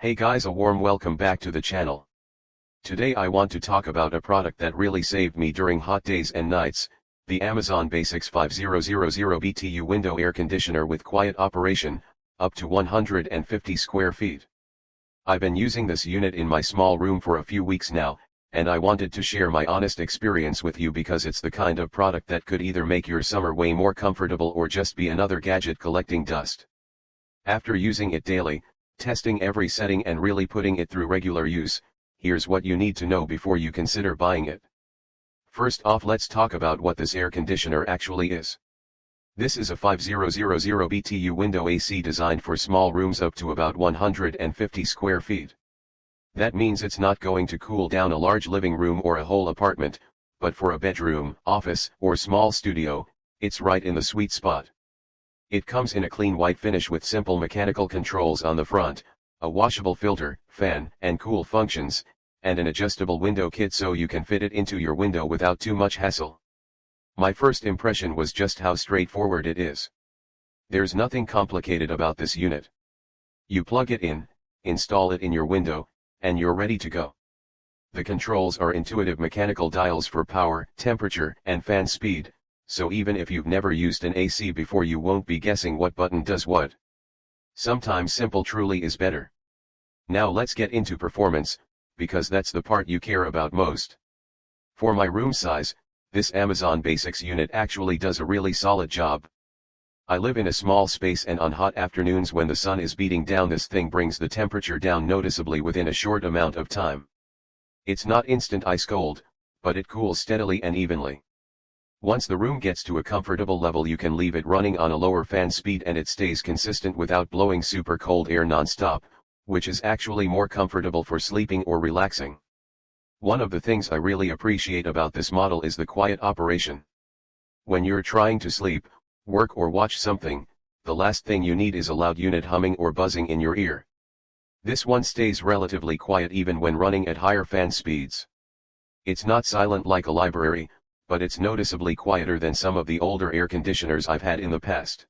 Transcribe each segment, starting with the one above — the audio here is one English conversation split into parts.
Hey guys, a warm welcome back to the channel. Today I want to talk about a product that really saved me during hot days and nights, the Amazon Basics 5000 BTU window air conditioner with quiet operation, up to 150 square feet. I've been using this unit in my small room for a few weeks now, and I wanted to share my honest experience with you because it's the kind of product that could either make your summer way more comfortable or just be another gadget collecting dust. After using it daily, testing every setting and really putting it through regular use, here's what you need to know before you consider buying it. First off, let's talk about what this air conditioner actually is. This is a 5000 BTU window AC designed for small rooms up to about 150 square feet. That means it's not going to cool down a large living room or a whole apartment, but for a bedroom, office, or small studio, it's right in the sweet spot. It comes in a clean white finish with simple mechanical controls on the front, a washable filter, fan, and cool functions, and an adjustable window kit so you can fit it into your window without too much hassle. My first impression was just how straightforward it is. There's nothing complicated about this unit. You plug it in, install it in your window, and you're ready to go. The controls are intuitive mechanical dials for power, temperature, and fan speed, so even if you've never used an AC before, you won't be guessing what button does what. Sometimes simple truly is better. Now let's get into performance, because that's the part you care about most. For my room size, this Amazon Basics unit actually does a really solid job. I live in a small space, and on hot afternoons when the sun is beating down, this thing brings the temperature down noticeably within a short amount of time. It's not instant ice cold, but it cools steadily and evenly. Once the room gets to a comfortable level, you can leave it running on a lower fan speed and it stays consistent without blowing super cold air non-stop, which is actually more comfortable for sleeping or relaxing. One of the things I really appreciate about this model is the quiet operation. When you're trying to sleep, work, or watch something, the last thing you need is a loud unit humming or buzzing in your ear. This one stays relatively quiet even when running at higher fan speeds. It's not silent like a library, but it's noticeably quieter than some of the older air conditioners I've had in the past.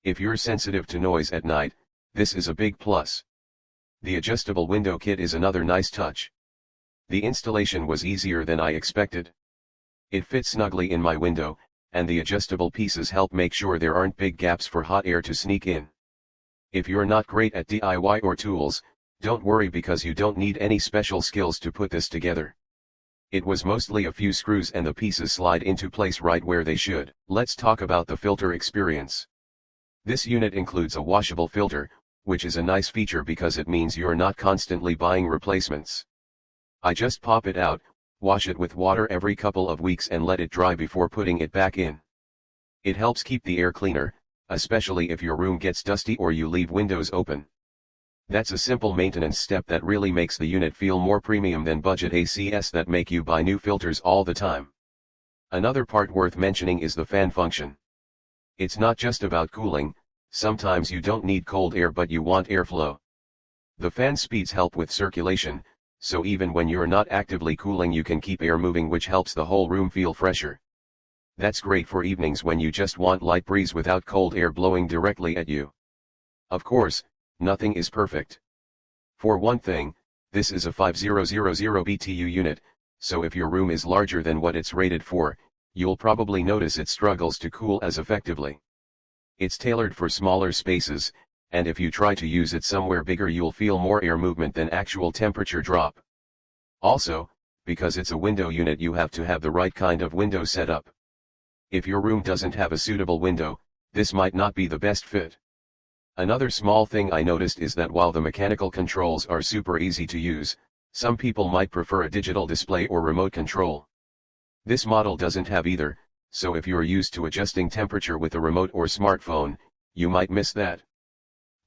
If you're sensitive to noise at night, this is a big plus. The adjustable window kit is another nice touch. The installation was easier than I expected. It fits snugly in my window, and the adjustable pieces help make sure there aren't big gaps for hot air to sneak in. If you're not great at DIY or tools, don't worry because you don't need any special skills to put this together. It was mostly a few screws and the pieces slide into place right where they should. Let's talk about the filter experience. This unit includes a washable filter, which is a nice feature because it means you're not constantly buying replacements. I just pop it out, wash it with water every couple of weeks and let it dry before putting it back in. It helps keep the air cleaner, especially if your room gets dusty or you leave windows open. That's a simple maintenance step that really makes the unit feel more premium than budget ACs that make you buy new filters all the time. Another part worth mentioning is the fan function. It's not just about cooling, sometimes you don't need cold air but you want airflow. The fan speeds help with circulation, so even when you're not actively cooling you can keep air moving, which helps the whole room feel fresher. That's great for evenings when you just want light breeze without cold air blowing directly at you. Of course, nothing is perfect. For one thing, this is a 5000 BTU unit, so if your room is larger than what it's rated for, you'll probably notice it struggles to cool as effectively. It's tailored for smaller spaces, and if you try to use it somewhere bigger you'll feel more air movement than actual temperature drop. Also, because it's a window unit you have to have the right kind of window setup. If your room doesn't have a suitable window, this might not be the best fit. Another small thing I noticed is that while the mechanical controls are super easy to use, some people might prefer a digital display or remote control. This model doesn't have either, so if you're used to adjusting temperature with a remote or smartphone, you might miss that.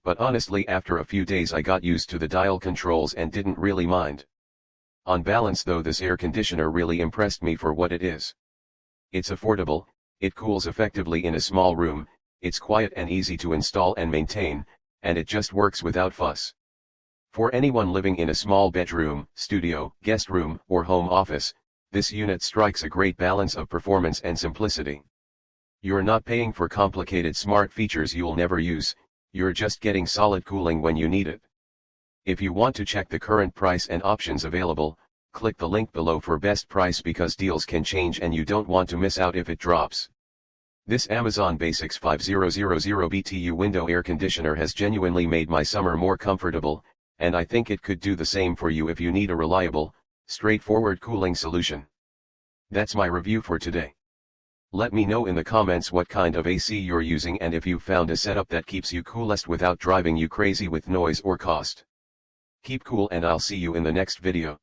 But honestly, after a few days I got used to the dial controls and didn't really mind. On balance though, this air conditioner really impressed me for what it is. It's affordable, it cools effectively in a small room, it's quiet and easy to install and maintain, and it just works without fuss. For anyone living in a small bedroom, studio, guest room, or home office, this unit strikes a great balance of performance and simplicity. You're not paying for complicated smart features you'll never use, you're just getting solid cooling when you need it. If you want to check the current price and options available, click the link below for best price because deals can change and you don't want to miss out if it drops. This Amazon Basics 5000 BTU window air conditioner has genuinely made my summer more comfortable, and I think it could do the same for you if you need a reliable, straightforward cooling solution. That's my review for today. Let me know in the comments what kind of AC you're using and if you found a setup that keeps you coolest without driving you crazy with noise or cost. Keep cool and I'll see you in the next video.